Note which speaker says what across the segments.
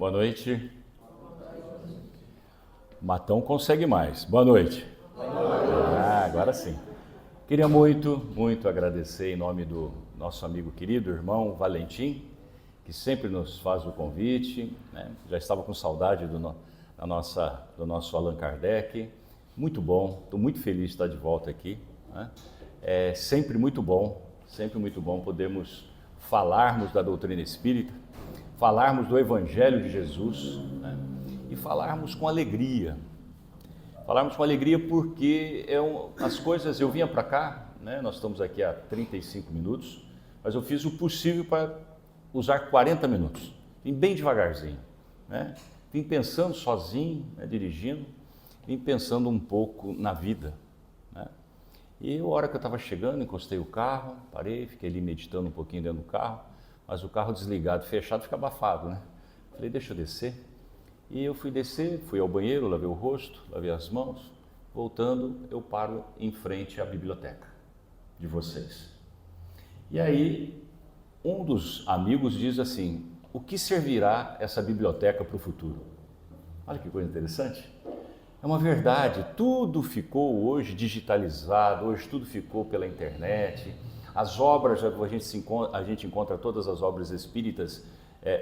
Speaker 1: Boa noite. Matão consegue mais. Boa noite. Agora sim. Queria muito agradecer em nome do nosso amigo querido, irmão Valentim, que sempre nos faz o convite, né? Já estava com saudade do nosso Allan Kardec. Muito bom, estou muito feliz de estar de volta aqui, né? É sempre muito bom podermos falarmos da doutrina espírita, falarmos do Evangelho de Jesus, né? E falarmos com alegria. Falarmos com alegria porque as coisas, eu vinha para cá, né? Nós estamos aqui há 35 minutos, mas eu fiz o possível para usar 40 minutos. Vim bem devagarzinho, né? Vim pensando sozinho, né, dirigindo, vim pensando um pouco na vida, né? E a hora que eu estava chegando, encostei o carro, parei, fiquei ali meditando um pouquinho dentro do carro, mas o carro desligado, fechado, fica abafado, né? Falei, deixa eu descer. E eu fui descer, fui ao banheiro, lavei o rosto, lavei as mãos. Voltando, eu paro em frente à biblioteca de vocês. E aí, um dos amigos diz assim, o que servirá essa biblioteca para o futuro? Olha que coisa interessante. É uma verdade, tudo ficou hoje digitalizado, hoje tudo ficou pela internet. As obras, a gente encontra todas as obras espíritas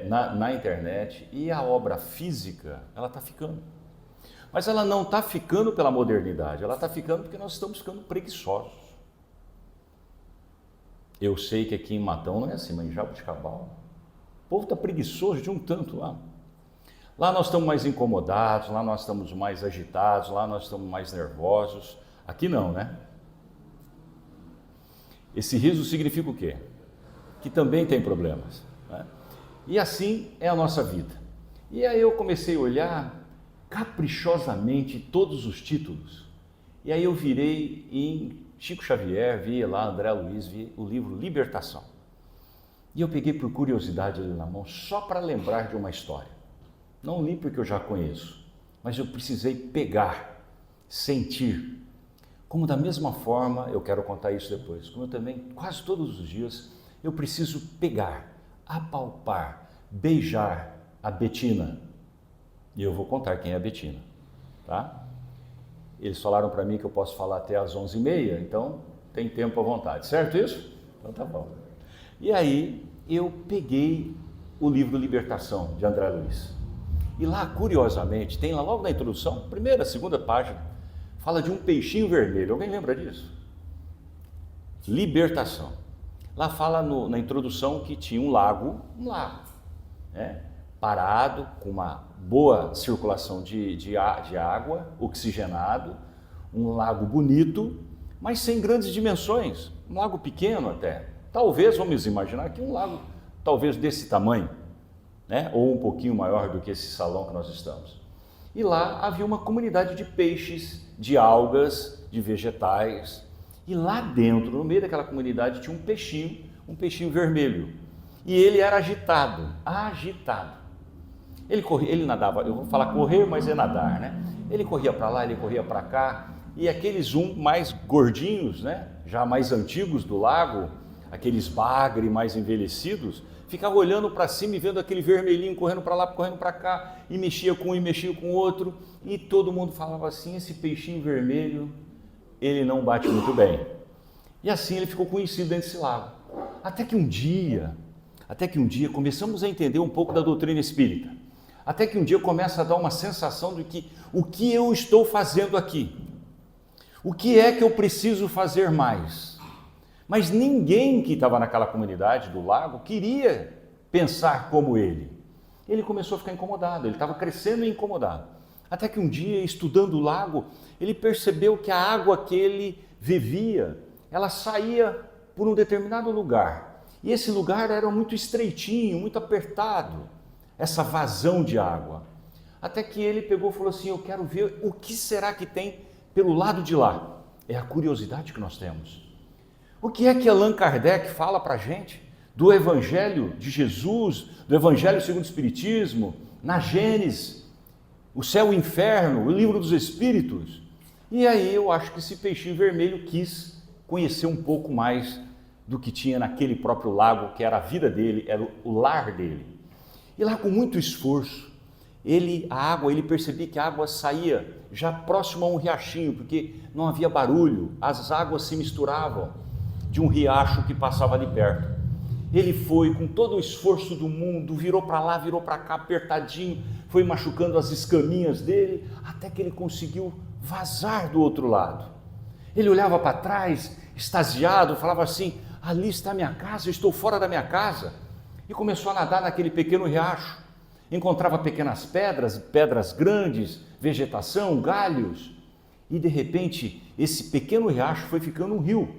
Speaker 1: na internet, e a obra física, ela está ficando. Mas ela não está ficando pela modernidade, ela está ficando porque nós estamos ficando preguiçosos. Eu sei que aqui em Matão não é assim, mas em Jaboticabal, o povo está preguiçoso de um tanto lá. Lá nós estamos mais incomodados, lá nós estamos mais agitados, lá nós estamos mais nervosos. Aqui não, né? Esse riso significa o quê? Que também tem problemas, né? E assim é a nossa vida. E aí eu comecei a olhar caprichosamente todos os títulos. E aí eu virei em Chico Xavier, vi lá André Luiz, vi o livro Libertação. E eu peguei por curiosidade ali na mão, só para lembrar de uma história. Não li porque eu já conheço, mas eu precisei pegar, sentir. Como da mesma forma, eu quero contar isso depois, como eu também, quase todos os dias, eu preciso pegar, apalpar, beijar a Betina. E eu vou contar quem é a Betina, tá? Eles falaram para mim que eu posso falar até às 11h30, então tem tempo à vontade, certo isso? Então tá bom. E aí eu peguei o livro Libertação, de André Luiz. E lá, curiosamente, tem lá logo na introdução, primeira, segunda página, fala de um peixinho vermelho. Alguém lembra disso? Libertação. Lá fala na introdução que tinha um lago, né, parado, com uma boa circulação de água, oxigenado, um lago bonito, mas sem grandes dimensões, um lago pequeno até. Talvez, vamos imaginar que um lago talvez desse tamanho, né, ou um pouquinho maior do que esse salão que nós estamos. E lá havia uma comunidade de peixes, de algas, de vegetais. E lá dentro, no meio daquela comunidade, tinha um peixinho vermelho. E ele era agitado. Ele nadava, eu vou falar correr, mas é nadar, né? Ele corria para lá, ele corria para cá. E aqueles mais gordinhos, né, já mais antigos do lago, aqueles bagre mais envelhecidos, ficava olhando para cima e vendo aquele vermelhinho correndo para lá, correndo para cá, e mexia com um e mexia com o outro, e todo mundo falava assim, esse peixinho vermelho, ele não bate muito bem. E assim ele ficou conhecido dentro desse lago. Até que um dia começamos a entender um pouco da doutrina espírita. Até que um dia começa a dar uma sensação de que o que eu estou fazendo aqui? O que é que eu preciso fazer mais? Mas ninguém que estava naquela comunidade do lago queria pensar como ele. Ele começou a ficar incomodado, ele estava crescendo e incomodado. Até que um dia, estudando o lago, ele percebeu que a água que ele vivia, ela saía por um determinado lugar. E esse lugar era muito estreitinho, muito apertado, essa vazão de água. Até que ele pegou e falou assim, eu quero ver o que será que tem pelo lado de lá. É a curiosidade que nós temos. O que é que Allan Kardec fala para a gente do Evangelho de Jesus, do Evangelho segundo o Espiritismo, na Gênesis, o céu e o inferno, o livro dos Espíritos? E aí eu acho que esse peixinho vermelho quis conhecer um pouco mais do que tinha naquele próprio lago, que era a vida dele, era o lar dele. E lá com muito esforço, ele percebia que a água saía já próximo a um riachinho, porque não havia barulho, as águas se misturavam de um riacho que passava ali perto. Ele foi com todo o esforço do mundo, virou para lá, virou para cá, apertadinho, foi machucando as escaminhas dele, até que ele conseguiu vazar do outro lado. Ele olhava para trás, extasiado, falava assim: ali está a minha casa, eu estou fora da minha casa. E começou a nadar naquele pequeno riacho. Encontrava pequenas pedras, pedras grandes, vegetação, galhos. E de repente, esse pequeno riacho foi ficando um rio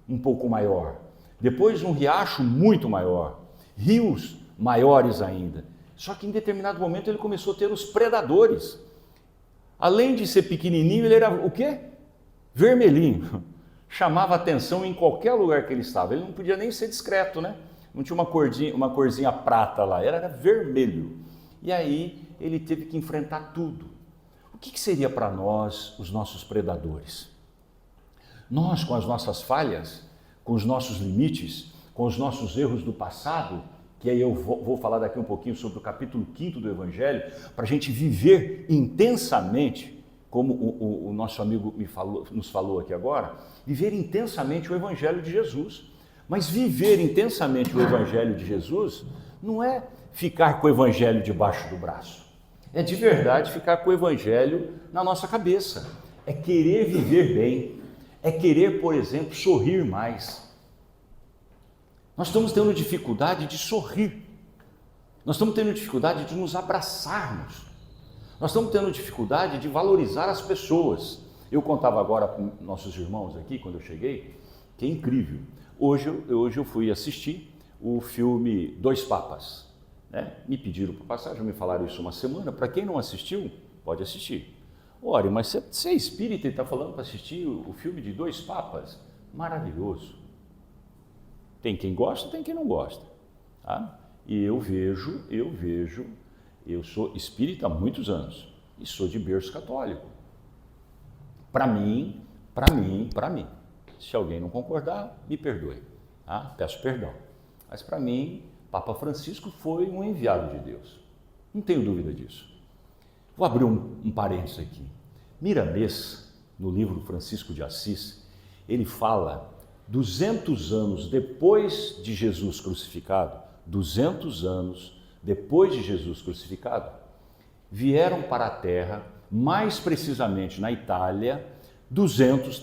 Speaker 1: um pouco maior. Depois um riacho muito maior. Rios maiores ainda. Só que em determinado momento ele começou a ter os predadores. Além de ser pequenininho, ele era o quê? Vermelhinho. Chamava atenção em qualquer lugar que ele estava. Ele não podia nem ser discreto, né? Não tinha uma corzinha prata lá, era vermelho. E aí ele teve que enfrentar tudo. O que seria para nós os nossos predadores? Nós, com as nossas falhas, com os nossos limites, com os nossos erros do passado, que aí eu vou falar daqui um pouquinho sobre o capítulo 5 do Evangelho, para a gente viver intensamente, como o nosso amigo nos falou aqui agora, viver intensamente o Evangelho de Jesus. Mas viver intensamente o Evangelho de Jesus não é ficar com o Evangelho debaixo do braço. É de verdade ficar com o Evangelho na nossa cabeça. É querer viver bem. É querer, por exemplo, sorrir mais. Nós estamos tendo dificuldade de sorrir. Nós estamos tendo dificuldade de nos abraçarmos. Nós estamos tendo dificuldade de valorizar as pessoas. Eu contava agora com nossos irmãos aqui, quando eu cheguei, que é incrível. Hoje eu fui assistir o filme Dois Papas. Né? Me pediram para passar, já me falaram isso uma semana. Para quem não assistiu, pode assistir. Ora, mas você é espírita e está falando para assistir o filme de Dois Papas? Maravilhoso. Tem quem gosta, tem quem não gosta. Tá? E eu sou espírita há muitos anos e sou de berço católico. Para mim. Se alguém não concordar, me perdoe, tá? Peço perdão. Mas para mim, Papa Francisco foi um enviado de Deus. Não tenho dúvida disso. Vou abrir um parênteses aqui. Miramês, no livro Francisco de Assis, ele fala 200 anos depois de Jesus crucificado, 200 anos depois de Jesus crucificado, vieram para a Terra, mais precisamente na Itália, 200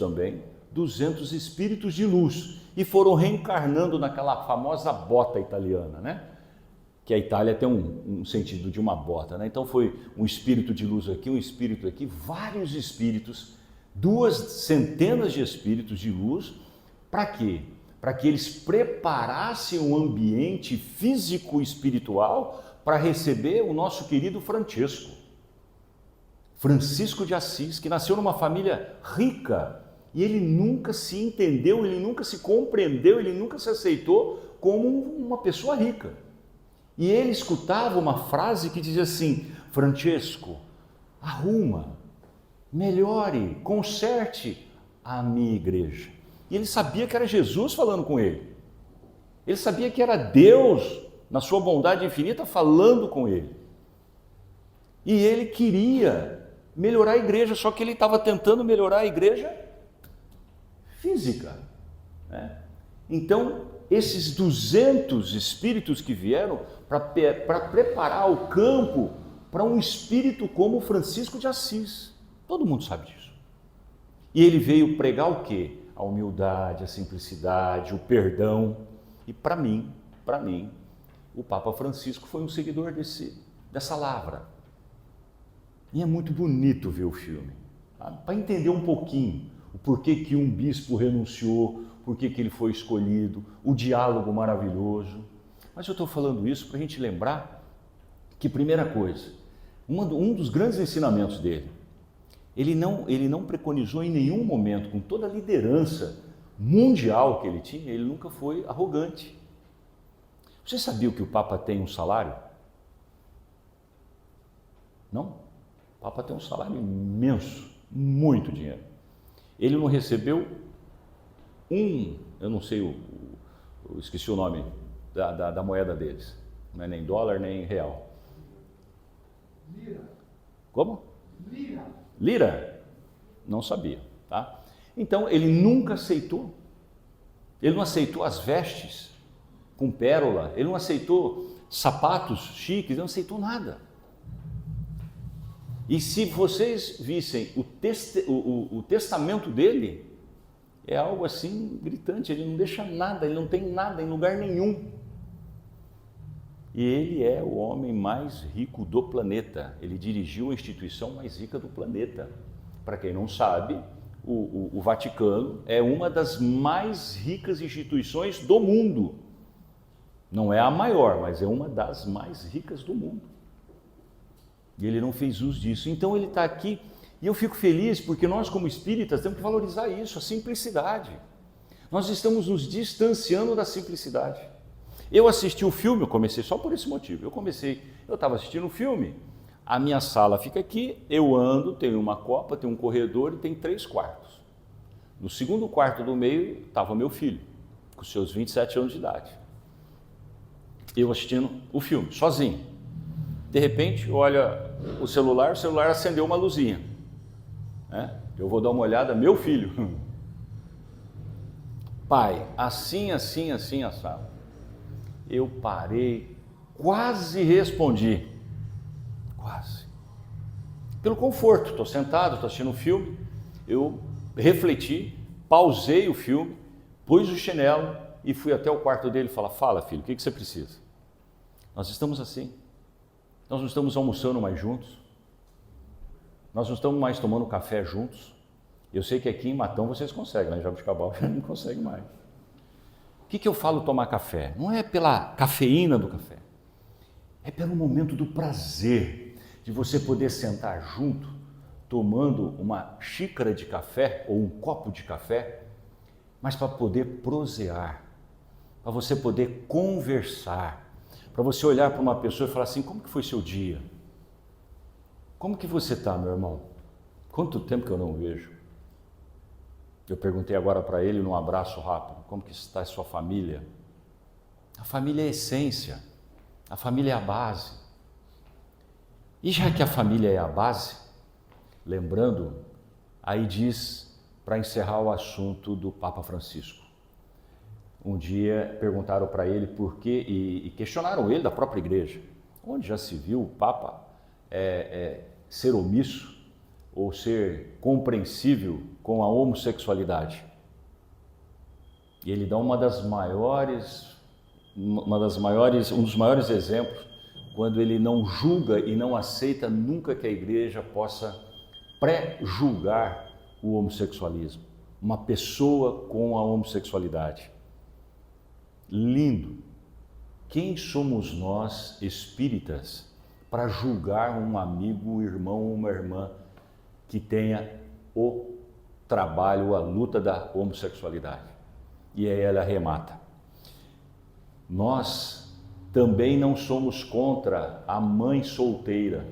Speaker 1: espíritos de luz e foram reencarnando naquela famosa bota italiana, né? Que a Itália tem um sentido de uma bota, né? Então foi um espírito de luz aqui, um espírito aqui, vários espíritos, 200 de espíritos de luz, para quê? Para que eles preparassem um ambiente físico e espiritual para receber o nosso querido Francisco de Assis, que nasceu numa família rica, e ele nunca se entendeu, ele nunca se compreendeu, ele nunca se aceitou como uma pessoa rica. E ele escutava uma frase que dizia assim: Francesco, arruma, melhore, conserte a minha igreja. E ele sabia que era Jesus falando com ele. Ele sabia que era Deus, na sua bondade infinita, falando com ele. E ele queria melhorar a igreja, só que ele estava tentando melhorar a igreja física, né? Então, esses 200 espíritos que vieram para preparar o campo para um espírito como Francisco de Assis. Todo mundo sabe disso. E ele veio pregar o quê? A humildade, a simplicidade, o perdão. E para mim, o Papa Francisco foi um seguidor dessa lavra. E é muito bonito ver o filme, tá? Para entender um pouquinho o porquê que um bispo renunciou, porquê que ele foi escolhido, o diálogo maravilhoso. Mas eu estou falando isso para a gente lembrar que, primeira coisa, um dos grandes ensinamentos dele, ele não preconizou em nenhum momento, com toda a liderança mundial que ele tinha, ele nunca foi arrogante. Você sabia que o Papa tem um salário? Não? O Papa tem um salário imenso, muito dinheiro. Ele não recebeu eu não sei, eu esqueci o nome da moeda deles, não é nem dólar nem real. Como? Lira? Não sabia, tá? Então, ele nunca aceitou. Ele não aceitou as vestes com pérola, ele não aceitou sapatos chiques, ele não aceitou nada. E se vocês vissem o testamento dele, é algo assim gritante, ele não deixa nada, ele não tem nada em lugar nenhum. E ele é o homem mais rico do planeta, ele dirigiu a instituição mais rica do planeta. Para quem não sabe, o Vaticano é uma das mais ricas instituições do mundo. Não é a maior, mas é uma das mais ricas do mundo. E ele não fez uso disso. Então ele está aqui e eu fico feliz porque nós, como espíritas, temos que valorizar isso, a simplicidade. Nós estamos nos distanciando da simplicidade. Eu assisti o filme, eu comecei só por esse motivo. Eu estava assistindo o filme, a minha sala fica aqui, eu ando, tenho uma copa, tenho um corredor e tem 3 quartos. No segundo quarto do meio estava meu filho, com seus 27 anos de idade. Eu assistindo o filme, sozinho. De repente, olha o celular acendeu uma luzinha. Eu vou dar uma olhada, meu filho. Pai, assim, assado. Eu parei, quase respondi. Quase. Pelo conforto, estou sentado, estou assistindo um filme, eu refleti, pausei o filme, pus o chinelo e fui até o quarto dele e falei, fala filho, o que você precisa? Nós estamos assim, nós não estamos almoçando mais juntos, nós não estamos mais tomando café juntos. Eu sei que aqui em Matão vocês conseguem, mas em Jabuticabal já não conseguem mais. O que eu falo tomar café? Não é pela cafeína do café, é pelo momento do prazer de você poder sentar junto, tomando uma xícara de café ou um copo de café, mas para poder prosear, para você poder conversar, para você olhar para uma pessoa e falar assim, como que foi seu dia? Como que você está, meu irmão? Quanto tempo que eu não vejo? Eu perguntei agora para ele num abraço rápido, como que está a sua família? A família é a essência, a família é a base. E já que a família é a base, lembrando, aí diz, para encerrar o assunto do Papa Francisco. Um dia perguntaram para ele por quê, e questionaram ele da própria igreja. Onde já se viu o Papa ser omisso ou ser compreensível com a homossexualidade? E ele dá um dos maiores exemplos, quando ele não julga e não aceita nunca que a igreja possa pré-julgar o homossexualismo, uma pessoa com a homossexualidade. Lindo! Quem somos nós, espíritas, para julgar um amigo, um irmão ou uma irmã que tenha o trabalho, a luta da homossexualidade? E aí ela arremata. Nós também não somos contra a mãe solteira,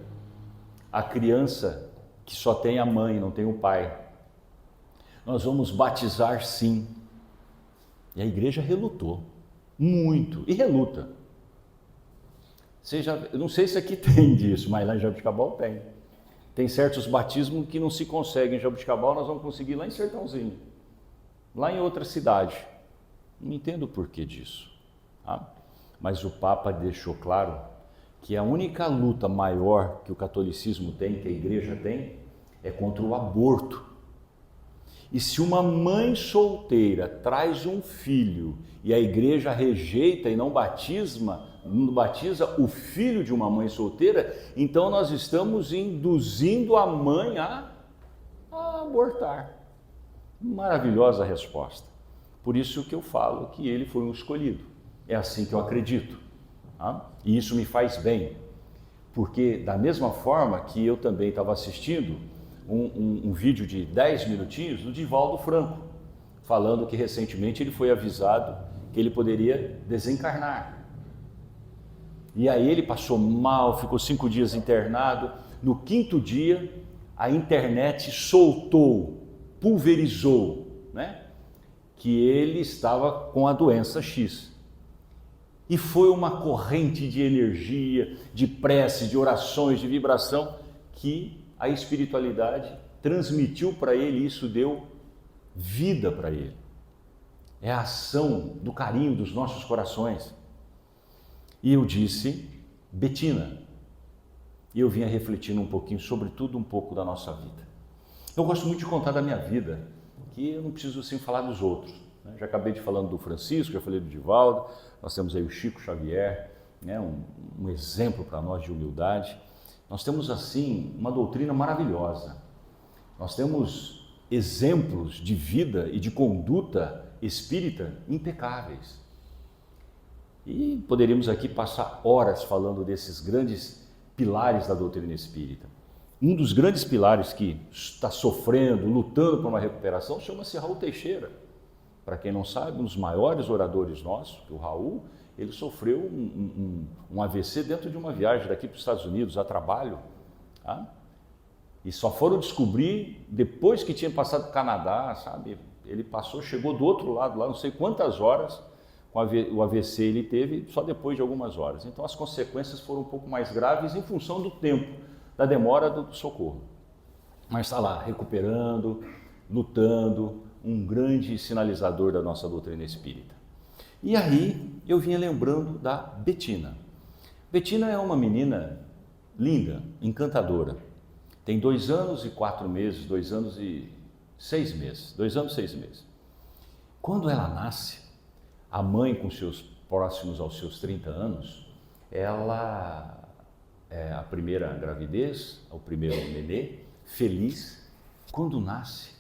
Speaker 1: a criança que só tem a mãe, não tem o pai. Nós vamos batizar sim. E a igreja relutou muito, e reluta. Eu não sei se aqui tem disso, mas lá em Jabuticabal tem. Tem certos batismos que não se conseguem em Jabuticabal, nós vamos conseguir lá em Sertãozinho, lá em outra cidade. Não entendo o porquê disso. Tá? Mas o Papa deixou claro que a única luta maior que o catolicismo tem, que a igreja tem, é contra o aborto. E se uma mãe solteira traz um filho e a igreja rejeita e não batiza o filho de uma mãe solteira, então nós estamos induzindo a mãe a abortar. Maravilhosa resposta. Por isso que eu falo que ele foi um escolhido. É assim que eu acredito. Tá? E isso me faz bem. Porque da mesma forma que eu também estava assistindo um vídeo de 10 minutinhos do Divaldo Franco, falando que recentemente ele foi avisado que ele poderia desencarnar. E aí ele passou mal, ficou 5 dias internado. No 5º dia, a internet soltou, pulverizou, né, que ele estava com a doença X. E foi uma corrente de energia, de prece, de orações, de vibração, que a espiritualidade transmitiu para ele, e isso deu vida para ele. É a ação do carinho dos nossos corações. E eu disse, Betina, e eu vinha refletindo um pouquinho sobre tudo, um pouco da nossa vida. Eu gosto muito de contar da minha vida, que eu não preciso assim falar dos outros. Já acabei de falando do Francisco, já falei do Divaldo, nós temos aí o Chico Xavier, né, um exemplo para nós de humildade. Nós temos assim uma doutrina maravilhosa, nós temos exemplos de vida e de conduta espírita impecáveis. E poderíamos aqui passar horas falando desses grandes pilares da doutrina espírita. Um dos grandes pilares que está sofrendo, lutando por uma recuperação, chama-se Raul Teixeira. Para quem não sabe, um dos maiores oradores nossos, o Raul, ele sofreu um AVC dentro de uma viagem daqui para os Estados Unidos, a trabalho. Tá? E só foram descobrir depois que tinha passado para o Canadá, sabe? Ele passou, chegou do outro lado lá, não sei quantas horas, com o AVC ele teve, só depois de algumas horas. Então as consequências foram um pouco mais graves em função do tempo, da demora do socorro. Mas está lá, recuperando, lutando, um grande sinalizador da nossa doutrina espírita. E aí eu vinha lembrando da Betina. Betina é uma menina linda, encantadora. Tem 2 anos e 4 meses, 2 anos e 6 meses, 2 anos e 6 meses. Quando ela nasce, a mãe com seus próximos aos seus 30 anos, ela é a primeira gravidez, o primeiro nenê, feliz. Quando nasce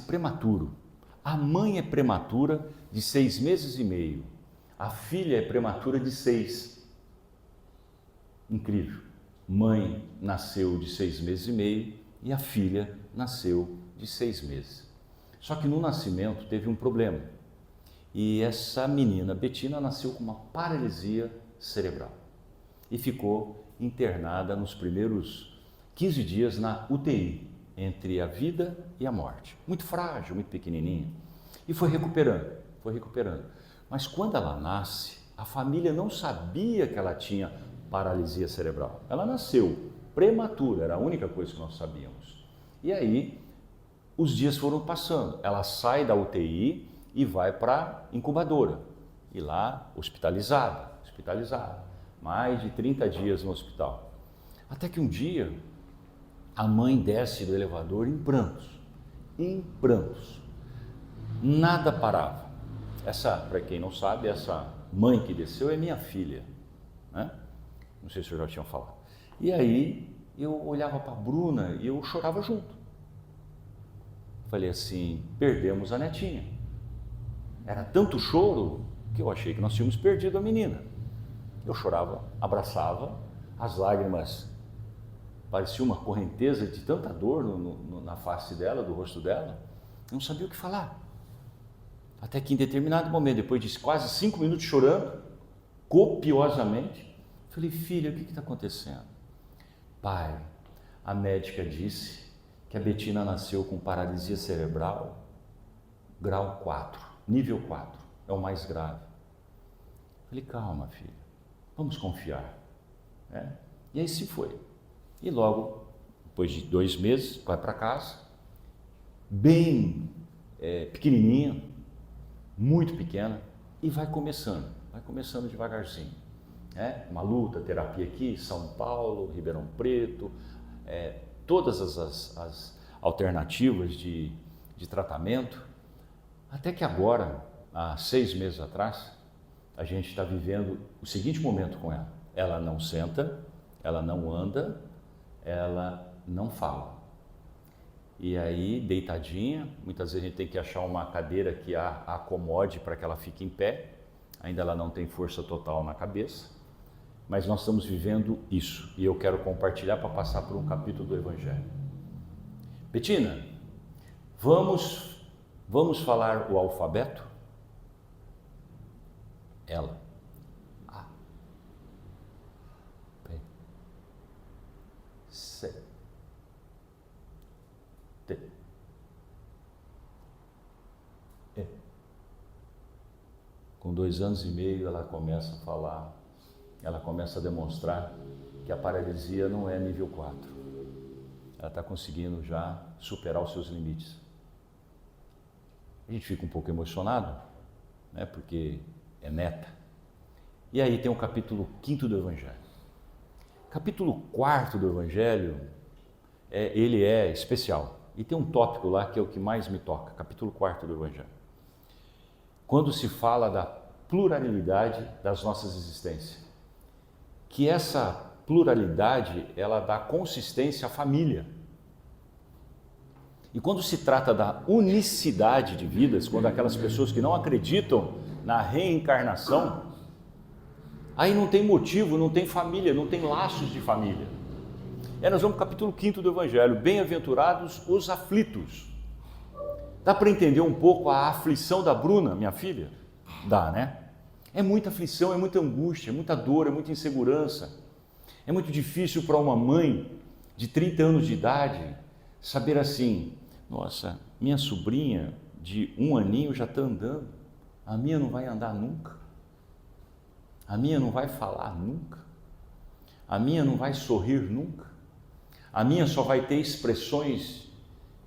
Speaker 1: prematuro. A mãe é prematura de 6 meses e meio. A filha é prematura de 6. Incrível. Mãe nasceu de 6 meses e meio e a filha nasceu de 6 meses. Só que no nascimento teve um problema. E essa menina, Betina, nasceu com uma paralisia cerebral. E ficou internada nos primeiros 15 dias na UTI, entre a vida e a morte. Muito frágil, muito pequenininha. E foi recuperando. Mas quando ela nasce, a família não sabia que ela tinha paralisia cerebral. Ela nasceu prematura, era a única coisa que nós sabíamos. E aí, os dias foram passando. Ela sai da UTI e vai para a incubadora. E lá, hospitalizada. Mais de 30 dias no hospital. Até que um dia, a mãe desce do elevador em prantos. Nada parava. Para quem não sabe, essa mãe que desceu é minha filha, né? Não sei se eu já tinha falado. E aí eu olhava para a Bruna e eu chorava junto. Falei assim, perdemos a netinha. Era tanto choro que eu achei que nós tínhamos perdido a menina. Eu chorava, abraçava, as lágrimas parecia uma correnteza de tanta dor na face dela, do rosto dela. Eu não sabia o que falar. Até que em determinado momento, depois de quase 5 minutos chorando, copiosamente, falei, filha, o que está acontecendo? Pai, a médica disse que a Betina nasceu com paralisia cerebral, grau 4, nível 4, é o mais grave. Falei, calma, filha, vamos confiar. E aí se foi. E logo, depois de 2 meses, vai para casa, bem pequenininha, muito pequena, e vai começando devagarzinho. Uma luta, terapia aqui, São Paulo, Ribeirão Preto, todas as alternativas de tratamento, até que agora, há 6 meses atrás, a gente está vivendo o seguinte momento com ela. Ela não senta, ela não anda, ela não fala. E aí, deitadinha, muitas vezes a gente tem que achar uma cadeira que a acomode para que ela fique em pé. Ainda ela não tem força total na cabeça, mas nós estamos vivendo isso. E eu quero compartilhar para passar por um capítulo do Evangelho. Betina, vamos falar o alfabeto? Ela. A. B. C. T. E. Com 2 anos e meio ela começa a falar, ela começa a demonstrar que a paralisia não é nível 4. Ela está conseguindo já superar os seus limites. A gente fica um pouco emocionado, né, porque é neta. E aí tem o capítulo 5º do Evangelho. Capítulo 4º do Evangelho, ele é especial. E tem um tópico lá que é o que mais me toca, capítulo 4º do Evangelho. Quando se fala da pluralidade das nossas existências. Que essa pluralidade, ela dá consistência à família. E quando se trata da unicidade de vidas, quando aquelas pessoas que não acreditam na reencarnação, aí não tem motivo, não tem família, não tem laços de família. Nós vamos para o capítulo 5º do Evangelho, bem-aventurados os aflitos. Dá para entender um pouco a aflição da Bruna, minha filha? Dá, né? É muita aflição, é muita angústia, é muita dor, é muita insegurança. É muito difícil para uma mãe de 30 anos de idade saber assim, nossa, minha sobrinha de 1 aninho já está andando, a minha não vai andar nunca, a minha não vai falar nunca, a minha não vai sorrir nunca, a minha só vai ter expressões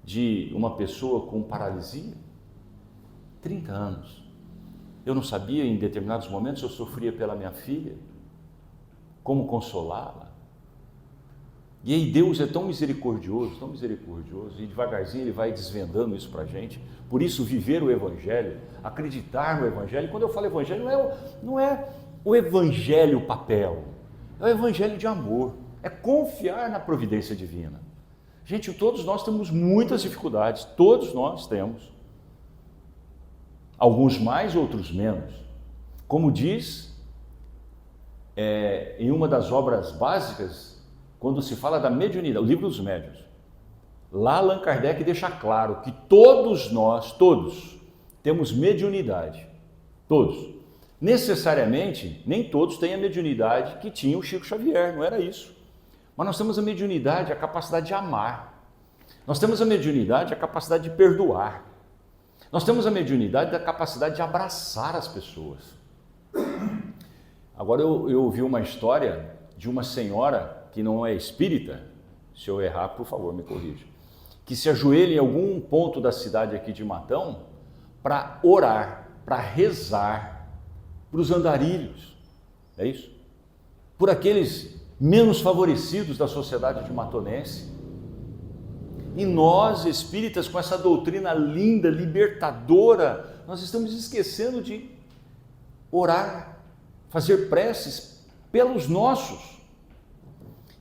Speaker 1: de uma pessoa com paralisia. 30 anos. Eu não sabia em determinados momentos eu sofria pela minha filha, como consolá-la. E aí Deus é tão misericordioso, e devagarzinho Ele vai desvendando isso para a gente. Por isso viver o Evangelho, acreditar no Evangelho. E quando eu falo Evangelho, não é o Evangelho papel, é o Evangelho de amor, é confiar na providência divina. Gente, todos nós temos muitas dificuldades, todos nós temos. Alguns mais, outros menos. Como diz em uma das obras básicas, quando se fala da mediunidade, o livro dos médiuns, lá Allan Kardec deixa claro que todos nós, temos mediunidade. Todos. Necessariamente, nem todos têm a mediunidade que tinha o Chico Xavier, não era isso. Mas nós temos a mediunidade, a capacidade de amar. Nós temos a mediunidade, a capacidade de perdoar. Nós temos a mediunidade da capacidade de abraçar as pessoas. Agora eu ouvi uma história de uma senhora que não é espírita, se eu errar, por favor, me corrija, que se ajoelha em algum ponto da cidade aqui de Matão para orar, para rezar para os andarilhos, é isso? Por aqueles menos favorecidos da sociedade de matonense. E nós, espíritas, com essa doutrina linda, libertadora, nós estamos esquecendo de orar, fazer preces pelos nossos.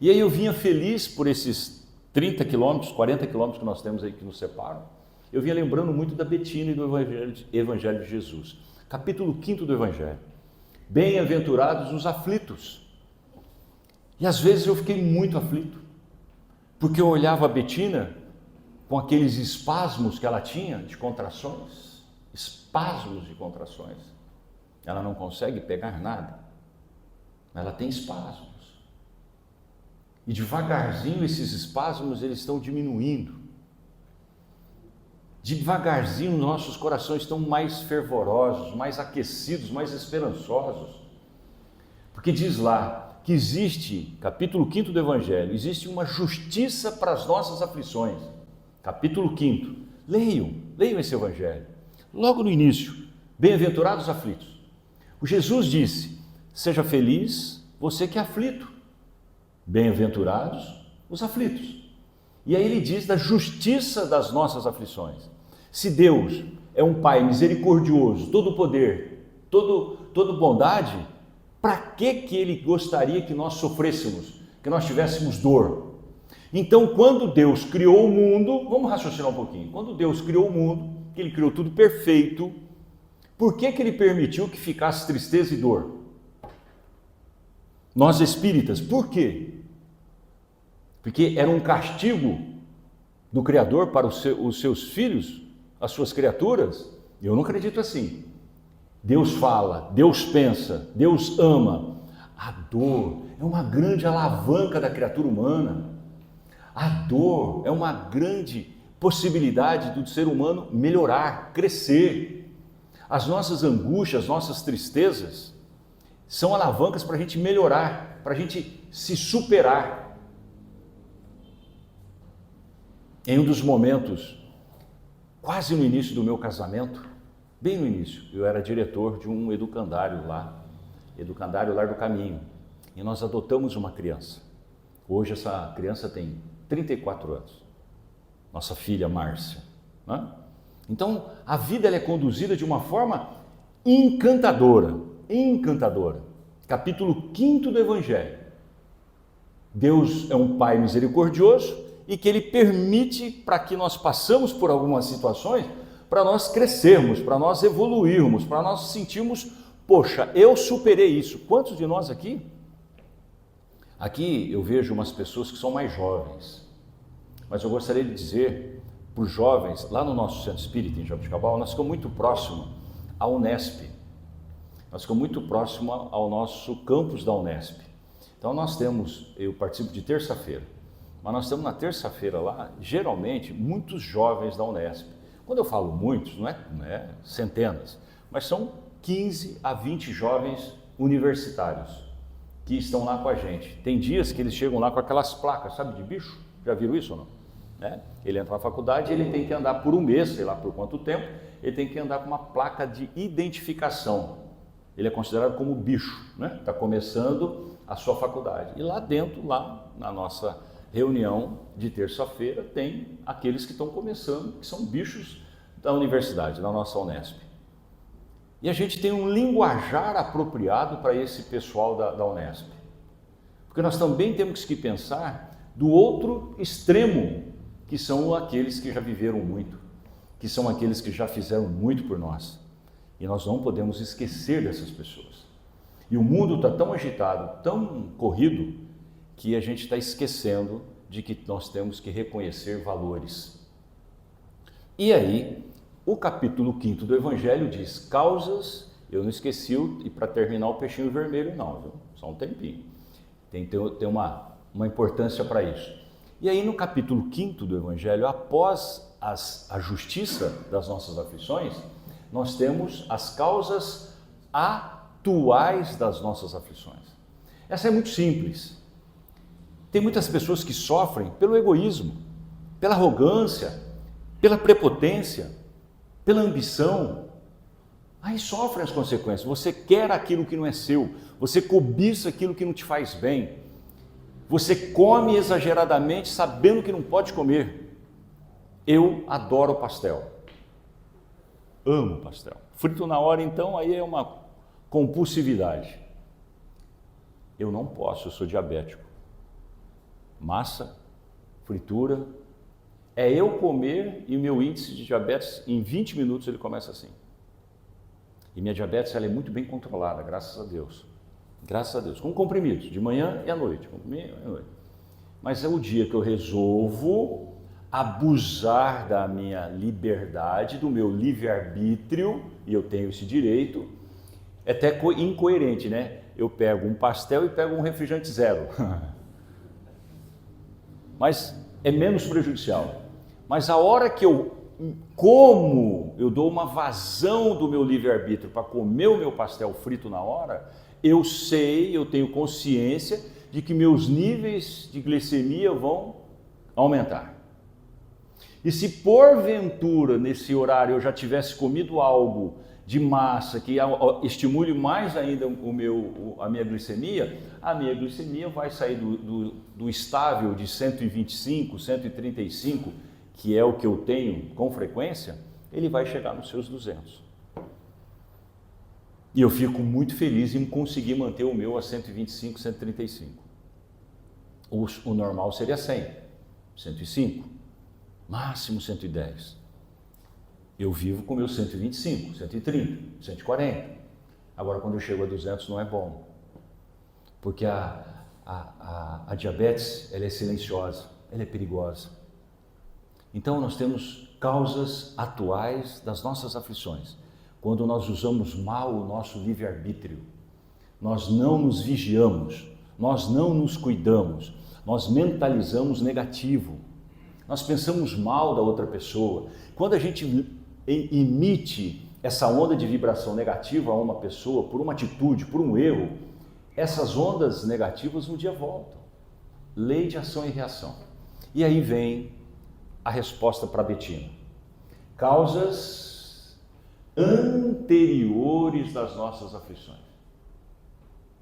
Speaker 1: E aí eu vinha feliz por esses 30 quilômetros, 40 quilômetros que nós temos aí que nos separam. Eu vinha lembrando muito da Betina e do Evangelho de Jesus. Capítulo 5º do Evangelho. Bem-aventurados os aflitos. E às vezes eu fiquei muito aflito, porque eu olhava a Betina com aqueles espasmos que ela tinha de contrações, espasmos de contrações. Ela não consegue pegar nada, ela tem espasmos. E devagarzinho esses espasmos eles estão diminuindo. Devagarzinho nossos corações estão mais fervorosos, mais aquecidos, mais esperançosos. Porque diz lá que existe, capítulo 5º do Evangelho, existe uma justiça para as nossas aflições. Capítulo 5º. Leiam esse Evangelho. Logo no início, bem-aventurados os aflitos. O Jesus disse, seja feliz você que é aflito. Bem-aventurados os aflitos. E aí ele diz da justiça das nossas aflições. Se Deus é um Pai misericordioso, todo poder, todo bondade, para que Ele gostaria que nós sofrêssemos, que nós tivéssemos dor? Então, quando Deus criou o mundo, vamos raciocinar um pouquinho, quando Deus criou o mundo, que Ele criou tudo perfeito, por que Ele permitiu que ficasse tristeza e dor? Nós espíritas, por quê? Porque era um castigo do Criador para os seus filhos, as suas criaturas? Eu não acredito assim. Deus fala, Deus pensa, Deus ama. A dor é uma grande alavanca da criatura humana. A dor é uma grande possibilidade do ser humano melhorar, crescer. As nossas angústias, as nossas tristezas são alavancas para a gente melhorar, para a gente se superar. Em um dos momentos, quase no início do meu casamento, bem no início, eu era diretor de um educandário lá, Educandário Lar do Caminho, e nós adotamos uma criança. Hoje essa criança tem 34 anos, nossa filha Márcia, né? Então a vida ela é conduzida de uma forma encantadora, encantadora. Capítulo 5 do Evangelho. Deus é um Pai misericordioso e que Ele permite para que nós passamos por algumas situações para nós crescermos, para nós evoluirmos, para nós sentirmos, poxa, eu superei isso. Quantos de nós aqui? Aqui eu vejo umas pessoas que são mais jovens, mas eu gostaria de dizer para os jovens, lá no nosso centro espírita em Jaboticabal, nós ficamos muito próximo à Unesp, nós ficamos muito próximo ao nosso campus da Unesp. Então nós temos, eu participo de terça-feira, mas nós temos na terça-feira lá, geralmente, muitos jovens da Unesp. Quando eu falo muitos, não é centenas, mas são 15 a 20 jovens universitários que estão lá com a gente. Tem dias que eles chegam lá com aquelas placas, sabe, de bicho? Já viram isso ou não? Ele entra na faculdade e ele tem que andar por um mês, sei lá por quanto tempo, ele tem que andar com uma placa de identificação. Ele é considerado como bicho, né? Está começando a sua faculdade. E lá dentro, lá na nossa reunião de terça-feira, tem aqueles que estão começando, que são bichos da universidade, da nossa Unesp. E a gente tem um linguajar apropriado para esse pessoal da Unesp. Porque nós também temos que pensar do outro extremo, que são aqueles que já viveram muito, que são aqueles que já fizeram muito por nós. E nós não podemos esquecer dessas pessoas. E o mundo está tão agitado, tão corrido, que a gente está esquecendo de que nós temos que reconhecer valores. E aí, o capítulo 5 do Evangelho diz, causas, eu não esqueci, e para terminar o peixinho vermelho não, viu? Só um tempinho. Tem que ter uma importância para isso. E aí no capítulo 5 do Evangelho, após a justiça das nossas aflições, nós temos as causas atuais das nossas aflições. Essa é muito simples. Tem muitas pessoas que sofrem pelo egoísmo, pela arrogância, pela prepotência, pela ambição. Aí sofrem as consequências. Você quer aquilo que não é seu, você cobiça aquilo que não te faz bem, você come exageradamente sabendo que não pode comer. Eu adoro pastel, amo pastel. Frito na hora, então, aí é uma compulsividade. Eu não posso, eu sou diabético. Massa, fritura, é eu comer e o meu índice de diabetes, em 20 minutos ele começa assim. E minha diabetes ela é muito bem controlada, graças a Deus. Graças a Deus, com comprimidos, de manhã e à noite. Mas é o dia que eu resolvo abusar da minha liberdade, do meu livre-arbítrio, e eu tenho esse direito, é até incoerente, né? Eu pego um pastel e pego um refrigerante zero. Mas é menos prejudicial. Mas a hora que eu dou uma vazão do meu livre-arbítrio para comer o meu pastel frito na hora, eu sei, eu tenho consciência de que meus níveis de glicemia vão aumentar. E se porventura nesse horário eu já tivesse comido algo de massa que estimule mais ainda a minha glicemia vai sair do estável de 125, 135, que é o que eu tenho com frequência, ele vai chegar nos seus 200. E eu fico muito feliz em conseguir manter o meu a 125, 135. O normal seria 100, 105, máximo 110. Eu vivo com meus 125, 130, 140. Agora, quando eu chego a 200, não é bom. Porque a diabetes, ela é silenciosa, ela é perigosa. Então, nós temos causas atuais das nossas aflições. Quando nós usamos mal o nosso livre-arbítrio, nós não nos vigiamos, nós não nos cuidamos, nós mentalizamos negativo, nós pensamos mal da outra pessoa. Quando a gente emite essa onda de vibração negativa a uma pessoa, por uma atitude, por um erro, essas ondas negativas um dia voltam. Lei de ação e reação. E aí vem a resposta para Betina. Causas anteriores das nossas aflições.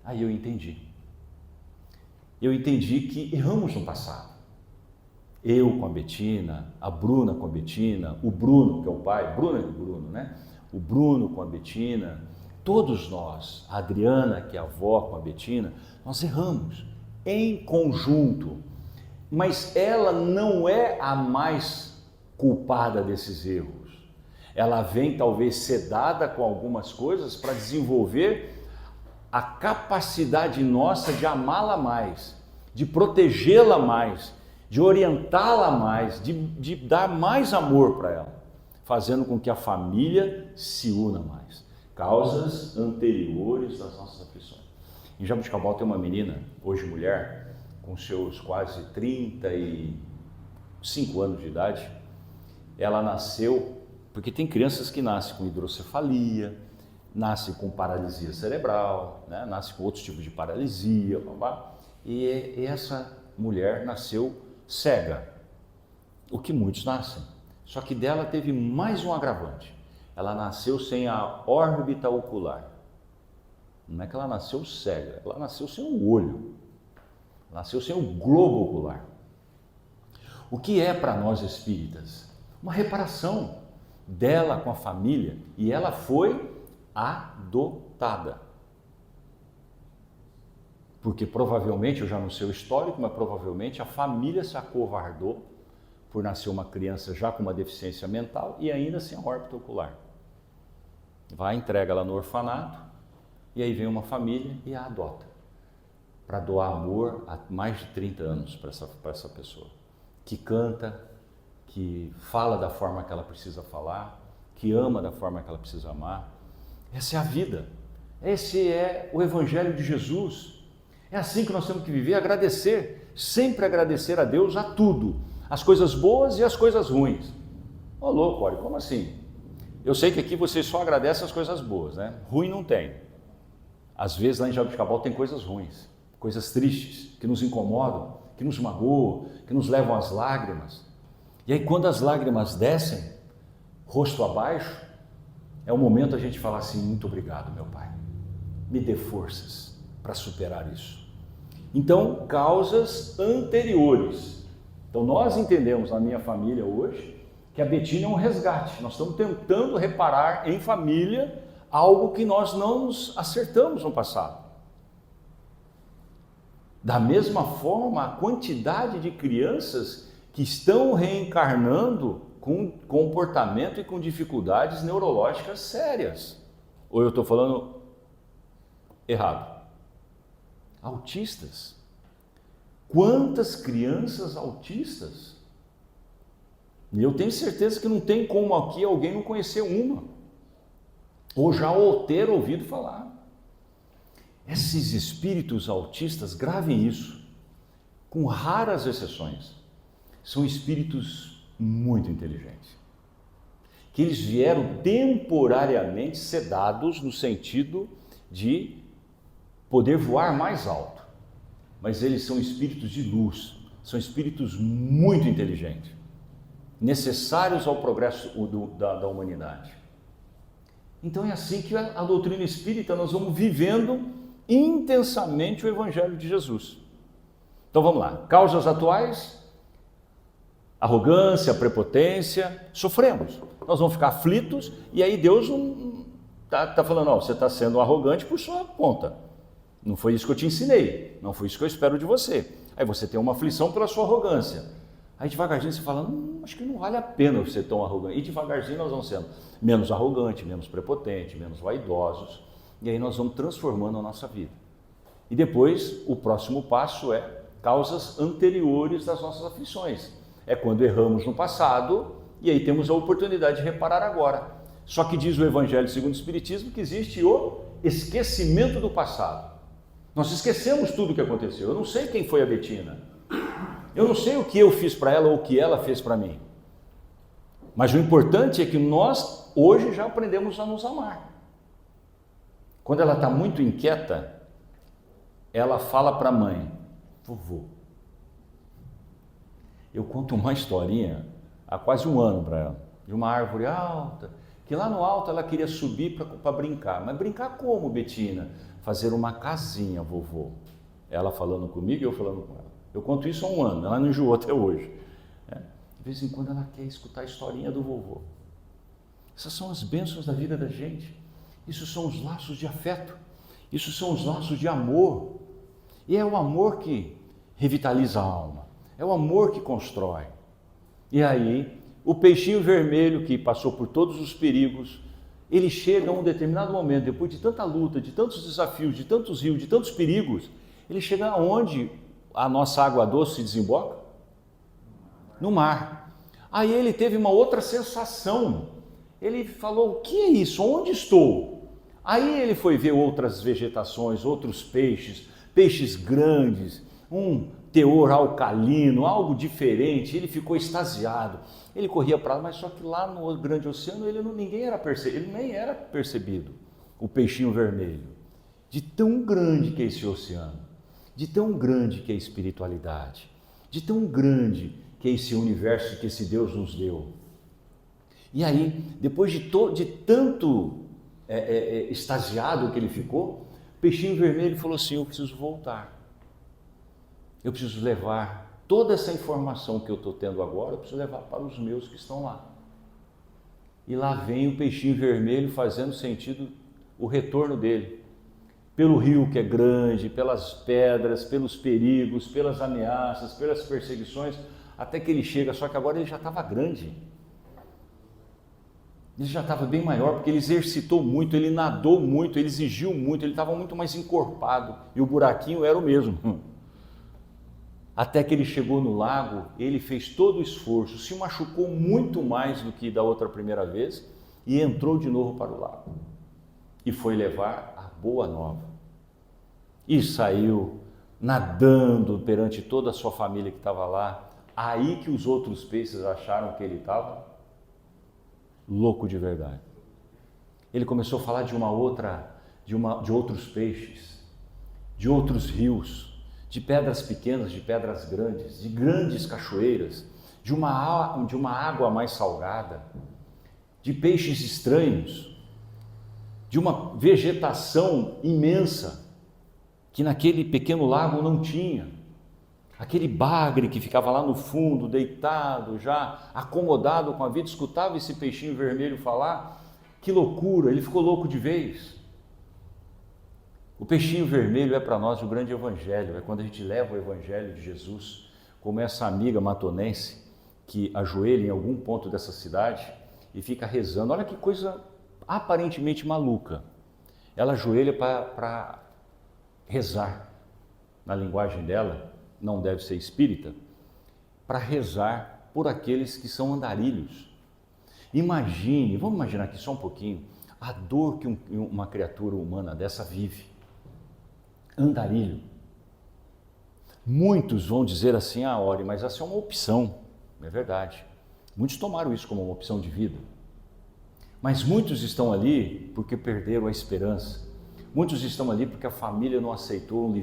Speaker 1: Aí eu entendi. Eu entendi que erramos no passado. Eu com a Betina, a Bruna com a Betina, o Bruno, que é o pai, Bruno é o Bruno, né? O Bruno com a Betina, todos nós, a Adriana, que é a avó com a Betina, nós erramos em conjunto. Mas ela não é a mais culpada desses erros. Ela vem talvez sedada com algumas coisas para desenvolver a capacidade nossa de amá-la mais, de protegê-la mais, de orientá-la mais, de dar mais amor para ela, fazendo com que a família se una mais. Causas anteriores das nossas aflições. Em Jabuticabal tem uma menina, hoje mulher, com seus quase 35 anos de idade. Ela nasceu, porque tem crianças que nascem com hidrocefalia, nascem com paralisia cerebral, né? Nascem com outros tipos de paralisia, e essa mulher nasceu cega, o que muitos nascem. Só que dela teve mais um agravante. Ela nasceu sem a órbita ocular. Não é que ela nasceu cega, ela nasceu sem o olho. Nasceu sem o globo ocular. O que é para nós espíritas? Uma reparação dela com a família, e ela foi adotada. Porque provavelmente, eu já não sei o histórico, mas provavelmente a família se acovardou por nascer uma criança já com uma deficiência mental e ainda sem a órbita ocular. Vai, entrega ela no orfanato, e aí vem uma família e a adota, para doar amor há mais de 30 anos para essa pessoa, que canta, que fala da forma que ela precisa falar, que ama da forma que ela precisa amar. Essa é a vida, esse é o Evangelho de Jesus. É assim que nós temos que viver, agradecer, sempre agradecer a Deus a tudo, as coisas boas e as coisas ruins. Ô louco, olha, como assim? Eu sei que aqui vocês só agradecem as coisas boas, né? Ruim não tem. Às vezes lá em Jabuticabal tem coisas ruins, coisas tristes, que nos incomodam, que nos magoam, que nos levam às lágrimas. E aí quando as lágrimas descem, rosto abaixo, é o momento a gente falar assim: muito obrigado, meu Pai, me dê forças para superar isso. Então, causas anteriores. Então nós entendemos na minha família hoje que a Betina é um resgate. Nós estamos tentando reparar em família algo que nós não nos acertamos no passado. Da mesma forma, a quantidade de crianças que estão reencarnando com comportamento e com dificuldades neurológicas sérias. Ou eu estou falando errado? Autistas. Quantas crianças autistas? E eu tenho certeza que não tem como aqui alguém não conhecer uma, ou já ter ouvido falar. Esses espíritos autistas, gravem isso, com raras exceções, são espíritos muito inteligentes, que eles vieram temporariamente sedados no sentido de poder voar mais alto, mas eles são espíritos de luz, são espíritos muito inteligentes, necessários ao progresso da humanidade. Então é assim que a doutrina espírita nós vamos vivendo intensamente o Evangelho de Jesus. Então vamos lá, causas atuais: arrogância, prepotência, sofremos, nós vamos ficar aflitos, e aí Deus está falando: ó, você está sendo arrogante por sua conta, não foi isso que eu te ensinei, não foi isso que eu espero de você. Aí você tem uma aflição pela sua arrogância, aí devagarzinho você fala: acho que não vale a pena eu ser tão arrogante, e devagarzinho nós vamos sendo menos arrogantes, menos prepotentes, menos vaidosos, e aí nós vamos transformando a nossa vida. E depois o próximo passo é causas anteriores das nossas aflições. É quando erramos no passado e aí temos a oportunidade de reparar agora. Só que diz o Evangelho segundo o Espiritismo que existe o esquecimento do passado. Nós esquecemos tudo o que aconteceu. Eu não sei quem foi a Betina, eu não sei o que eu fiz para ela ou o que ela fez para mim. Mas o importante é que nós hoje já aprendemos a nos amar. Quando ela está muito inquieta, ela fala para a mãe: vovô. Eu conto uma historinha há quase um ano para ela, de uma árvore alta, que lá no alto ela queria subir para brincar. Mas brincar como, Betina? Fazer uma casinha, vovô. Ela falando comigo e eu falando com ela. Eu conto isso há um ano, ela não enjoou até hoje. De vez em quando ela quer escutar a historinha do vovô. Essas são as bênçãos da vida da gente. Isso são os laços de afeto. Isso são os laços de amor. E é o amor que revitaliza a alma. É o amor que constrói. E aí, o peixinho vermelho que passou por todos os perigos, ele chega a um determinado momento, depois de tanta luta, de tantos desafios, de tantos rios, de tantos perigos, ele chega aonde a nossa água doce se desemboca? No mar. Aí ele teve uma outra sensação. Ele falou: o que é isso? Onde estou? Aí ele foi ver outras vegetações, outros peixes, peixes grandes, um teor alcalino, algo diferente. Ele ficou extasiado. Ele corria para lá, mas só que lá no grande oceano ele nem era percebido, o peixinho vermelho. De tão grande que é esse oceano, de tão grande que é a espiritualidade, de tão grande que é esse universo que esse Deus nos deu. E aí, depois de tanto extasiado que ele ficou, o peixinho vermelho falou assim: eu preciso voltar. Eu preciso levar toda essa informação que eu estou tendo agora, eu preciso levar para os meus que estão lá. E lá vem o peixinho vermelho fazendo sentido o retorno dele. Pelo rio que é grande, pelas pedras, pelos perigos, pelas ameaças, pelas perseguições, até que ele chega, só que agora ele já estava grande. Ele já estava bem maior, porque ele exercitou muito, ele nadou muito, ele exigiu muito, ele estava muito mais encorpado, e o buraquinho era o mesmo. Até que ele chegou no lago, ele fez todo o esforço, se machucou muito mais do que da outra primeira vez, e entrou de novo para o lago. E foi levar a boa nova. E saiu nadando perante toda a sua família que estava lá. Aí que os outros peixes acharam que ele estava louco de verdade. Ele começou a falar de outros peixes, de outros rios, de pedras pequenas, de pedras grandes, de grandes cachoeiras, de uma água mais salgada, de peixes estranhos, de uma vegetação imensa que naquele pequeno lago não tinha. Aquele bagre que ficava lá no fundo, deitado, já acomodado com a vida, escutava esse peixinho vermelho falar. Que loucura, ele ficou louco de vez. O peixinho vermelho é para nós o grande evangelho, é quando a gente leva o evangelho de Jesus, como essa amiga matonense que ajoelha em algum ponto dessa cidade e fica rezando. Olha que coisa aparentemente maluca. Ela ajoelha para rezar, na linguagem dela, não deve ser espírita, para rezar por aqueles que são andarilhos. Vamos imaginar aqui só um pouquinho, a dor que uma criatura humana dessa vive. Andarilho. Muitos vão dizer assim: Ori, mas essa é uma opção. É verdade. Muitos tomaram isso como uma opção de vida. Mas muitos estão ali porque perderam a esperança. Muitos estão ali porque a família não aceitou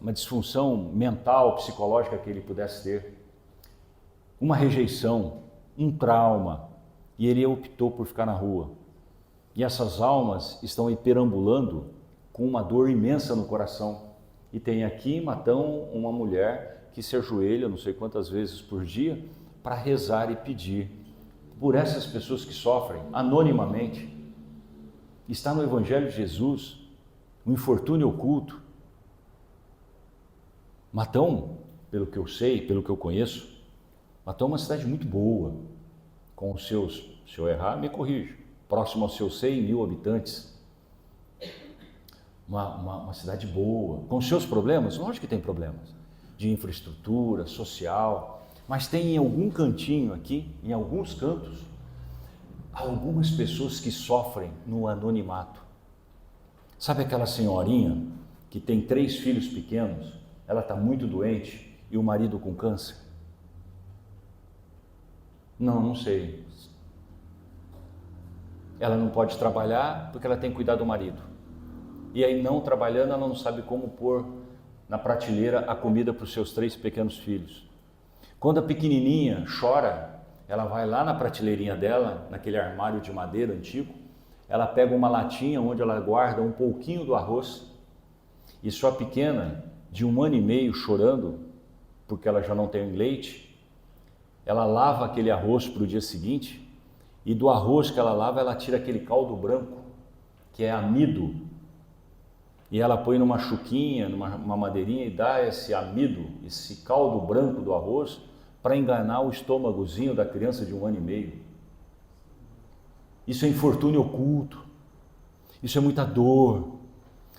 Speaker 1: uma disfunção mental, psicológica que ele pudesse ter. Uma rejeição, um trauma, e ele optou por ficar na rua. E essas almas estão aí perambulando com uma dor imensa no coração. E tem aqui em Matão uma mulher que se ajoelha não sei quantas vezes por dia para rezar e pedir por essas pessoas que sofrem anonimamente. Está no Evangelho de Jesus, um infortúnio oculto. Matão, pelo que eu sei, pelo que eu conheço, Matão é uma cidade muito boa, com os seus, se eu errar, me corrija, próximo aos seus 100 mil habitantes. Uma cidade boa, com seus problemas, lógico que tem problemas, de infraestrutura, social, mas tem em algum cantinho aqui, em alguns cantos, algumas pessoas que sofrem no anonimato. Sabe aquela senhorinha que tem 3 filhos pequenos, ela está muito doente e o marido com câncer? Não sei. Ela não pode trabalhar porque ela tem que cuidar do marido. E aí, não trabalhando, ela não sabe como pôr na prateleira a comida para os seus 3 pequenos filhos. Quando a pequenininha chora, ela vai lá na prateleirinha dela, naquele armário de madeira antigo, ela pega uma latinha onde ela guarda um pouquinho do arroz, e sua pequena, de 1 ano e meio, chorando, porque ela já não tem leite, ela lava aquele arroz para o dia seguinte, e do arroz que ela lava, ela tira aquele caldo branco, que é amido, e ela põe numa chuquinha, numa madeirinha, e dá esse amido, esse caldo branco do arroz, para enganar o estômagozinho da criança de 1 ano e meio. Isso é infortúnio oculto, isso é muita dor.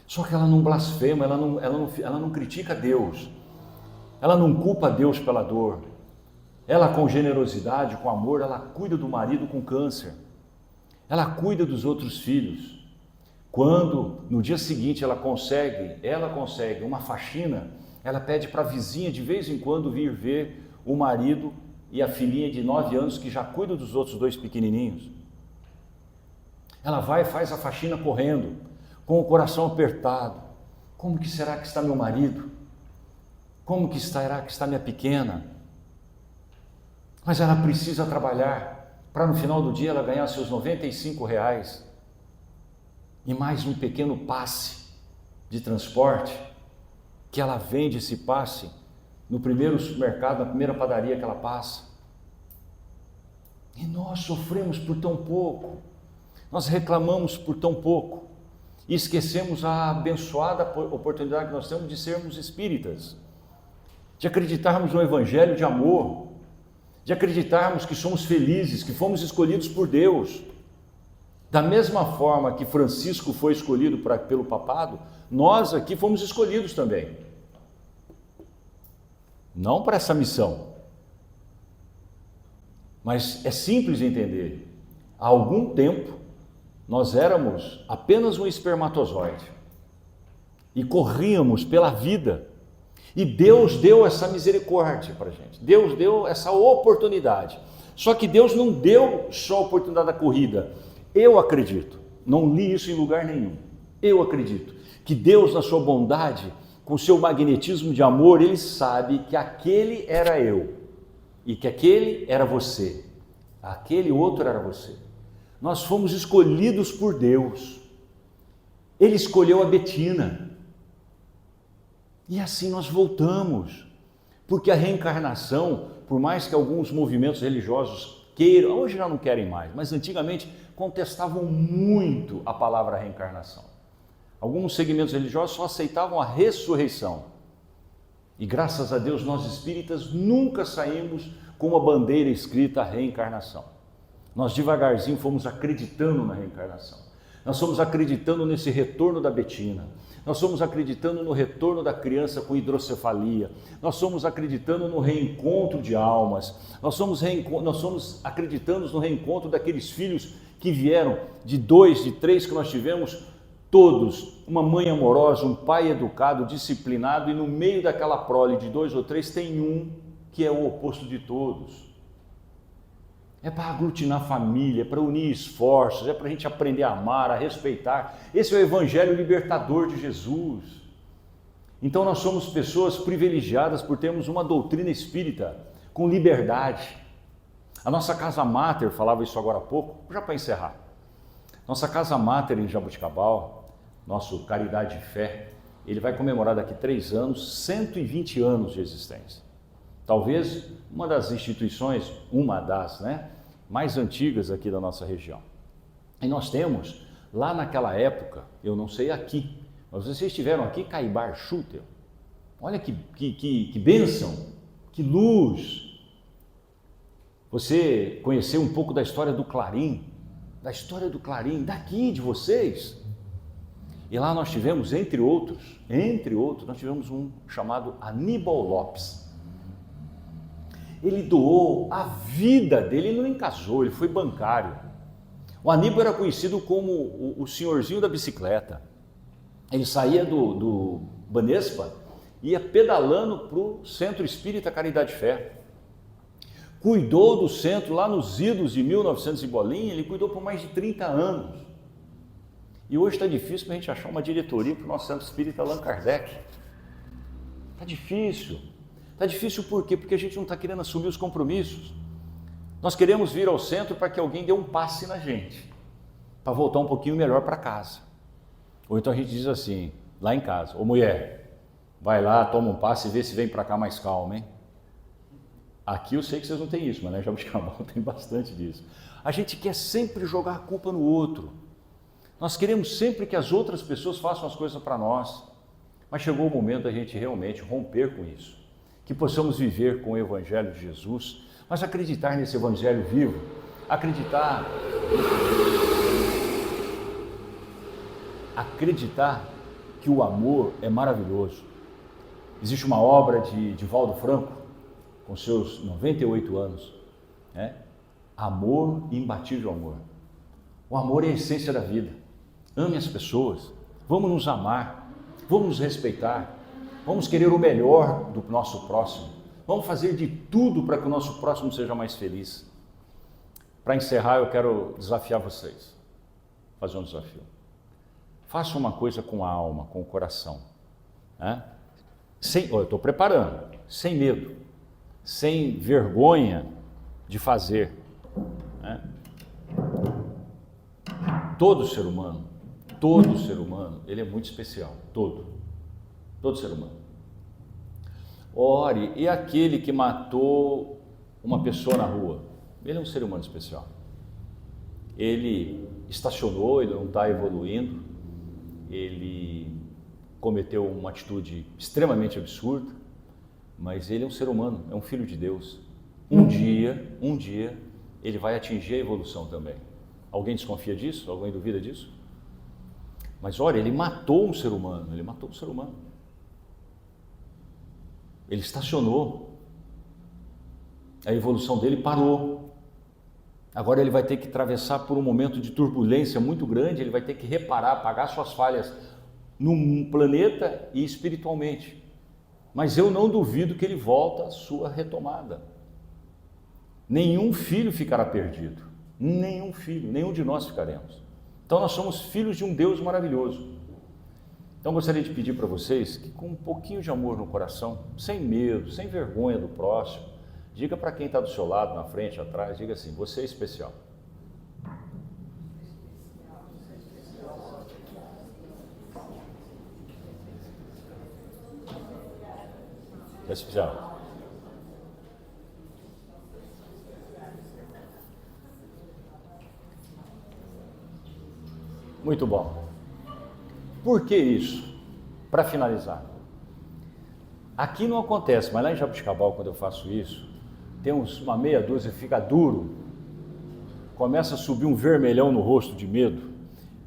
Speaker 1: Só que ela não blasfema, ela não critica Deus, ela não culpa Deus pela dor. Ela, com generosidade, com amor, ela cuida do marido com câncer, ela cuida dos outros filhos. Quando no dia seguinte ela consegue uma faxina, ela pede para a vizinha de vez em quando vir ver o marido e a filhinha de 9 anos que já cuida dos outros 2 pequenininhos. Ela vai e faz a faxina correndo, com o coração apertado. Como que será que está meu marido? Como que será que está minha pequena? Mas ela precisa trabalhar para no final do dia ela ganhar seus R$ 95 e mais um pequeno passe de transporte, que ela vende esse passe no primeiro supermercado, na primeira padaria que ela passa. E nós sofremos por tão pouco, nós reclamamos por tão pouco e esquecemos a abençoada oportunidade que nós temos de sermos espíritas, de acreditarmos no Evangelho de amor, de acreditarmos que somos felizes, que fomos escolhidos por Deus. Da mesma forma que Francisco foi escolhido pelo papado, nós aqui fomos escolhidos também. Não para essa missão, mas é simples entender. Há algum tempo, nós éramos apenas um espermatozoide e corríamos pela vida. E Deus deu essa misericórdia para a gente, Deus deu essa oportunidade. Só que Deus não deu só a oportunidade da corrida. Eu acredito, não li isso em lugar nenhum, eu acredito que Deus, na sua bondade, com seu magnetismo de amor, Ele sabe que aquele era eu e que aquele era você, aquele outro era você. Nós fomos escolhidos por Deus. Ele escolheu a Betina. E assim nós voltamos, porque a reencarnação, por mais que alguns movimentos religiosos queiram, hoje já não querem mais, mas antigamente contestavam muito a palavra reencarnação. Alguns segmentos religiosos só aceitavam a ressurreição. E graças a Deus nós espíritas nunca saímos com uma bandeira escrita reencarnação. Nós devagarzinho fomos acreditando na reencarnação. Nós fomos acreditando nesse retorno da Betina. Nós fomos acreditando no retorno da criança com hidrocefalia. Nós fomos acreditando no reencontro de almas. Nós fomos acreditando no reencontro daqueles filhos que vieram de 2, de 3 que nós tivemos, todos, uma mãe amorosa, um pai educado, disciplinado, e no meio daquela prole de 2 ou 3 tem um que é o oposto de todos. É para aglutinar família, é para unir esforços, é para a gente aprender a amar, a respeitar. Esse é o Evangelho libertador de Jesus. Então nós somos pessoas privilegiadas por termos uma doutrina espírita com liberdade. A nossa Casa Máter, falava isso agora há pouco, já para encerrar. Nossa Casa Máter em Jaboticabal, nosso Caridade e Fé, ele vai comemorar daqui 3 anos, 120 anos de existência. Talvez uma das instituições, mais antigas aqui da nossa região. E nós temos, lá naquela época, eu não sei aqui, mas vocês estiveram aqui, Caibar Schutel. Olha que bênção, que luz. Você conheceu um pouco da história do Clarim, daqui de vocês. E lá nós tivemos, entre outros, nós tivemos um chamado Aníbal Lopes. Ele doou a vida dele, ele não casou, ele foi bancário. O Aníbal era conhecido como o senhorzinho da bicicleta. Ele saía do Banespa, ia pedalando para o Centro Espírita Caridade e Fé. cuidou do centro lá nos idos de 1900 e bolinha, ele cuidou por mais de 30 anos. E hoje está difícil para a gente achar uma diretoria para o nosso Centro Espírita Allan Kardec. Está difícil. Está difícil por quê? Porque a gente não está querendo assumir os compromissos. Nós queremos vir ao centro para que alguém dê um passe na gente, para voltar um pouquinho melhor para casa. Ou então a gente diz assim, lá em casa, ô mulher, vai lá, toma um passe e vê se vem para cá mais calmo, hein? Aqui eu sei que vocês não têm isso, mas lá em Jabuticabal tem bastante disso. A gente quer sempre jogar a culpa no outro. Nós queremos sempre que as outras pessoas façam as coisas para nós. Mas chegou o momento da gente realmente romper com isso. Que possamos viver com o Evangelho de Jesus, mas acreditar nesse Evangelho vivo, acreditar que o amor é maravilhoso. Existe uma obra de Divaldo Franco, com seus 98 anos, né? Amor e imbatível amor. O amor é a essência da vida. Ame as pessoas, vamos nos amar, vamos nos respeitar, vamos querer o melhor do nosso próximo, vamos fazer de tudo para que o nosso próximo seja mais feliz. Para encerrar, eu quero desafiar vocês, fazer um desafio. Faça uma coisa com a alma, com o coração, né? Eu estou preparando, sem medo, sem vergonha de fazer, né? Todo ser humano, ele é muito especial, todo ser humano. Ore, e aquele que matou uma pessoa na rua? Ele é um ser humano especial. Ele estacionou, ele não está evoluindo, ele cometeu uma atitude extremamente absurda, mas ele é um ser humano, é um filho de Deus. Um dia, ele vai atingir a evolução também. Alguém desconfia disso? Alguém duvida disso? Mas olha, ele matou um ser humano, Ele estacionou. A evolução dele parou. Agora ele vai ter que atravessar por um momento de turbulência muito grande, ele vai ter que reparar, pagar suas falhas no planeta e espiritualmente. Mas eu não duvido que ele volta à sua retomada. Nenhum filho ficará perdido. Nenhum filho, nenhum de nós ficaremos. Então nós somos filhos de um Deus maravilhoso. Então gostaria de pedir para vocês que com um pouquinho de amor no coração, sem medo, sem vergonha do próximo, diga para quem está do seu lado, na frente, atrás, diga assim, você é especial. É especial. Muito bom. Por que isso? Para finalizar. Aqui não acontece, mas lá em Jabuticabal, quando eu faço isso, tem uma meia dúzia, fica duro, começa a subir um vermelhão no rosto de medo.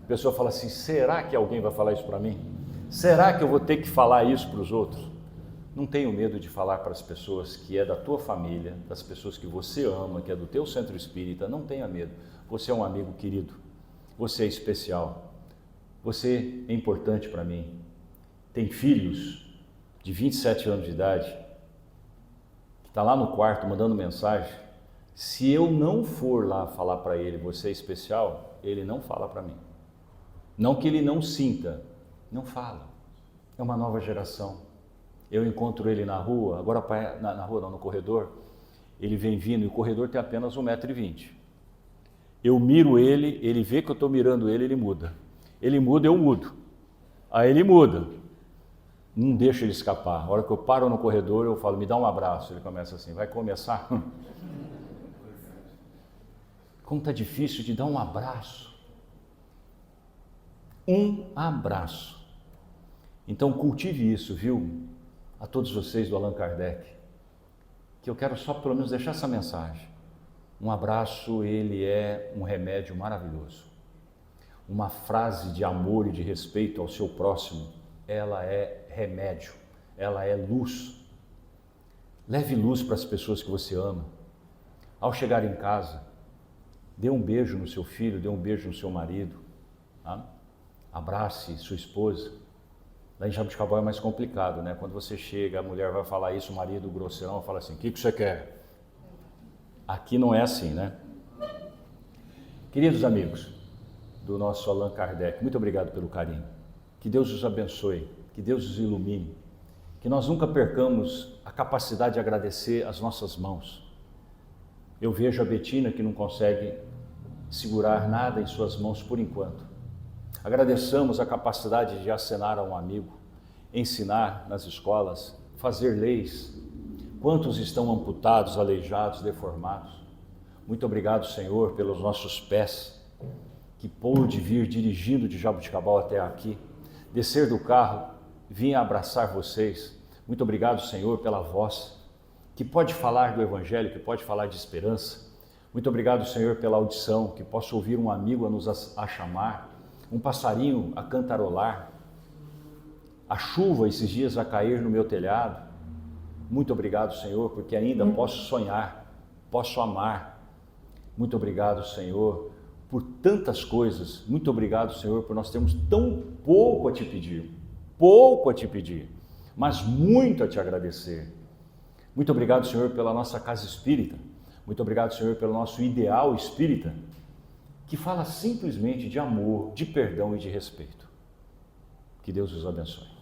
Speaker 1: A pessoa fala assim, será que alguém vai falar isso para mim? Será que eu vou ter que falar isso para os outros? Não tenho medo de falar para as pessoas que é da tua família, das pessoas que você ama, que é do teu centro espírita, não tenha medo. Você é um amigo querido, você é especial, você é importante para mim. Tem filhos de 27 anos de idade, que está lá no quarto mandando mensagem. Se eu não for lá falar para ele, você é especial, ele não fala para mim. Não que ele não sinta, não fala. É uma nova geração. Eu encontro ele na rua, agora na rua não, no corredor, ele vem vindo e o corredor tem apenas 1,20 m. Eu miro ele, ele vê que eu estou mirando ele, ele muda. Ele muda, eu mudo. Aí ele muda. Não deixo ele escapar. A hora que eu paro no corredor, eu falo, me dá um abraço. Ele começa assim, vai começar? Como está difícil de dar um abraço. Um abraço. Então cultive isso, viu? A todos vocês do Allan Kardec, que eu quero só pelo menos deixar essa mensagem. Um abraço, ele é um remédio maravilhoso. Uma frase de amor e de respeito ao seu próximo, ela é remédio, ela é luz. Leve luz para as pessoas que você ama. Ao chegar em casa, dê um beijo no seu filho, dê um beijo no seu marido, tá? Abrace sua esposa. Lá em Jabuticabal é mais complicado, né? Quando você chega, a mulher vai falar isso, o marido grosseirão fala assim, o que você quer? Aqui não é assim, né? Queridos amigos do nosso Allan Kardec, muito obrigado pelo carinho. Que Deus os abençoe, que Deus os ilumine, que nós nunca percamos a capacidade de agradecer as nossas mãos. Eu vejo a Betina que não consegue segurar nada em suas mãos por enquanto. Agradeçamos a capacidade de acenar a um amigo, ensinar nas escolas, fazer leis. Quantos estão amputados, aleijados, deformados? Muito obrigado, Senhor, pelos nossos pés, que pôde vir dirigindo de Jaboticabal até aqui, descer do carro, vir abraçar vocês. Muito obrigado, Senhor, pela voz, que pode falar do Evangelho, que pode falar de esperança. Muito obrigado, Senhor, pela audição, que posso ouvir um amigo a chamar, um passarinho a cantarolar, a chuva esses dias a cair no meu telhado. Muito obrigado, Senhor, porque ainda posso sonhar, posso amar. Muito obrigado, Senhor, por tantas coisas. Muito obrigado, Senhor, por nós termos tão pouco a te pedir, mas muito a te agradecer. Muito obrigado, Senhor, pela nossa casa espírita. Muito obrigado, Senhor, pelo nosso ideal espírita, que fala simplesmente de amor, de perdão e de respeito. Que Deus os abençoe.